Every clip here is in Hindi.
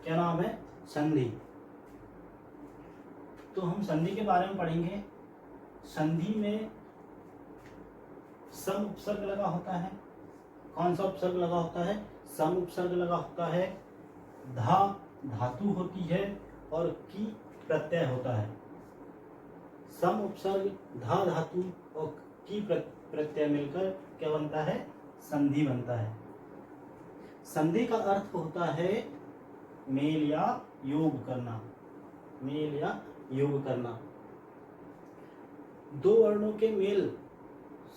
क्या नाम है? संधि। तो हम संधि के बारे में पढ़ेंगे। संधि में सम उपसर्ग लगा होता है। कौन सा उपसर्ग लगा होता है? सम उपसर्ग लगा होता है। धा धातु होती है और की प्रत्यय होता है। सम उपसर्ग, धा धातु और की प्रत्यय मिलकर क्या बनता है? संधि बनता है। संधि का अर्थ होता है मेल या योग करना। मेल या योग करना। दो वर्णों के मेल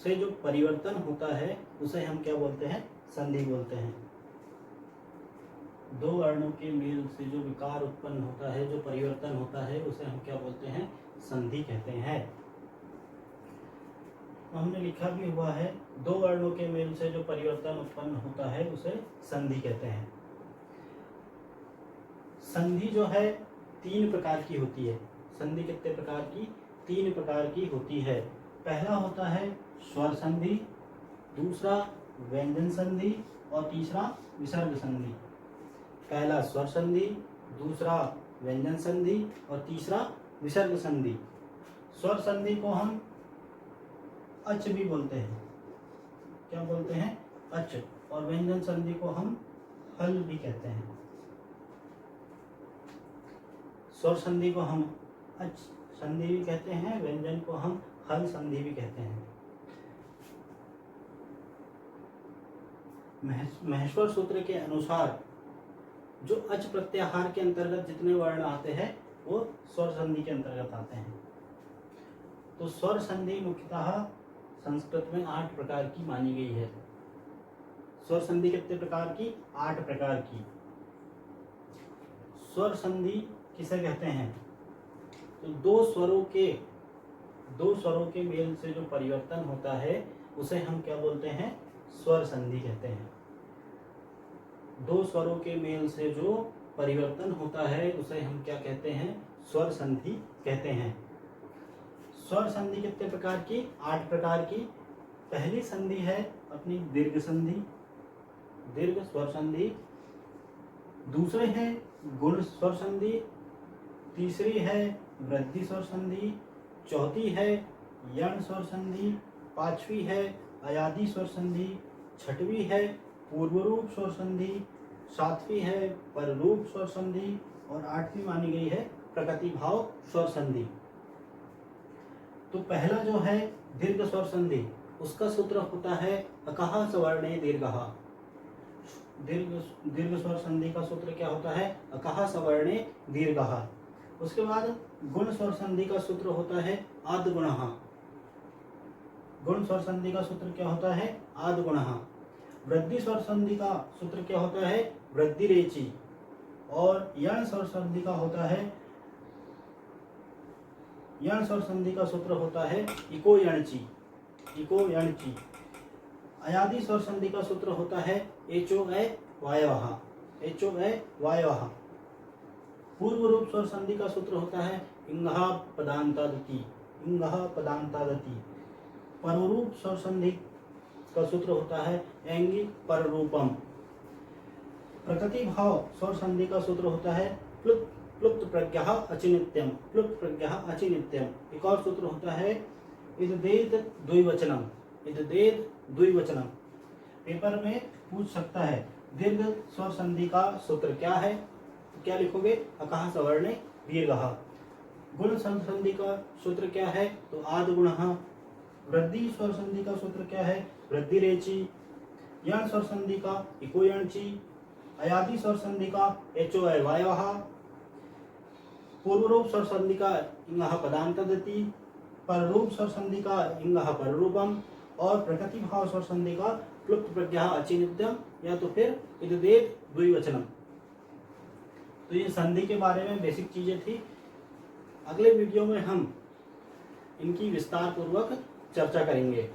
से जो परिवर्तन होता है उसे हम क्या बोलते हैं? संधि बोलते हैं। दो वर्णों के मेल से जो विकार उत्पन्न होता है, जो परिवर्तन होता है, उसे हम क्या बोलते हैं? संधि कहते हैं। हमने लिखा भी हुआ है, दो वर्णों के मेल से जो परिवर्तन उत्पन्न होता है उसे संधि कहते हैं। संधि जो है तीन प्रकार की होती है। संधि कितने प्रकार की? तीन प्रकार की होती है। पहला होता है स्वर संधि, दूसरा व्यंजन संधि और तीसरा विसर्ग संधि। पहला स्वर संधि, दूसरा व्यंजन संधि और तीसरा विसर्ग संधि। स्वर संधि को हम अच भी बोलते हैं। क्या बोलते हैं? अच। और व्यंजन संधि को हम हल भी कहते हैं। स्वर संधि को हम अच संधि भी कहते हैं, व्यंजन को हम हल संधि भी कहते हैं। महेश्वर सूत्र के अनुसार जो अच प्रत्याहार के अंतर्गत जितने वर्ण आते हैं वो स्वर संधि के अंतर्गत आते हैं। तो स्वर संधि मुख्यतः संस्कृत में 8 प्रकार की मानी गई है। स्वर संधि कितने प्रकार की? 8 प्रकार की। स्वर संधि किसे कहते हैं? तो दो स्वरों के मेल से जो परिवर्तन होता है उसे हम क्या बोलते हैं? स्वर संधि कहते हैं। दो स्वरों के मेल से जो परिवर्तन होता है उसे हम क्या कहते हैं? स्वर संधि कहते हैं। स्वर संधि कितने प्रकार की? 8 प्रकार की। पहली संधि है अपनी दीर्घ संधि, दीर्घ स्वर संधि। दूसरे है गुण स्वर संधि, तीसरी है वृद्धि स्वर संधि, चौथी है यण स्वर संधि, पांचवी है अयादि स्वर संधि, छठवीं है पूर्वरूप स्वर संधि, सातवीं है पररूप स्वर संधि और आठवीं मानी गई है प्रकृति भाव स्वर संधि। तो पहला जो है दीर्घ स्वर संधि, उसका सूत्र होता है अकहा सवर्णे दीर्घः। दीर्घ स्वर संधि का सूत्र क्या होता है? अकहा सवर्णे दीर्घः। उसके बाद गुण स्वर संधि का सूत्र होता है आद्गुणः। गुण स्वर संधि का सूत्र क्या होता है? आद्गुणः। वृद्धि स्वर संधि का सूत्र क्या होता है? वृद्धिरेचि। और यण स्वर संधि का होता है, यण स्वर संधि का सूत्र होता है इको यणचि, इको यणचि। अयादि स्वर संधि का सूत्र होता है एचो ए वायवः, एचो ए वायवः। पूर्व रूप स्वर संधि का सूत्र होता है इंगः पदांतादति, इंगः पदांतादति। पररूप स्वर संधि का सूत्र होता है एंगि पररूपम। प्रकृति भाव स्वर संधि का सूत्र होता है प्लुप्त प्रज्ञः अचिनित्यम, प्लुप्त प्रज्ञः अचिनित्यम। एक और सूत्र होता है इददेत द्विवचनम, इददेत द्विवचनम। पेपर में पूछ सकता है दीर्घ स्वर संधि का सूत्र क्या है? तो क्या लिखोगे? अकहा सवर्णे दीर्घः। गुण संधि का सूत्र क्या है? तो आद्गुणः। वृद्धि स्वर संधि का सूत्र क्या है? वृद्धिरेचि। यण स्वर संधि का इको यणचि। अयादि स्वर संधि का एचो ए वायवः। पूर्व रूप स्वर संधि का इंगः पदांतदति। पररूप स्वर संधि का इंगः पररूपम। और प्रकृति भाव स्वर संधि का प्लुप्त प्रज्ञः अचिनित्यम या तो फिर इददेत द्विवचनम। तो ये संधि के बारे में बेसिक चीजें थी। अगले वीडियो में हम इनकी विस्तार पूर्वक चर्चा करेंगे।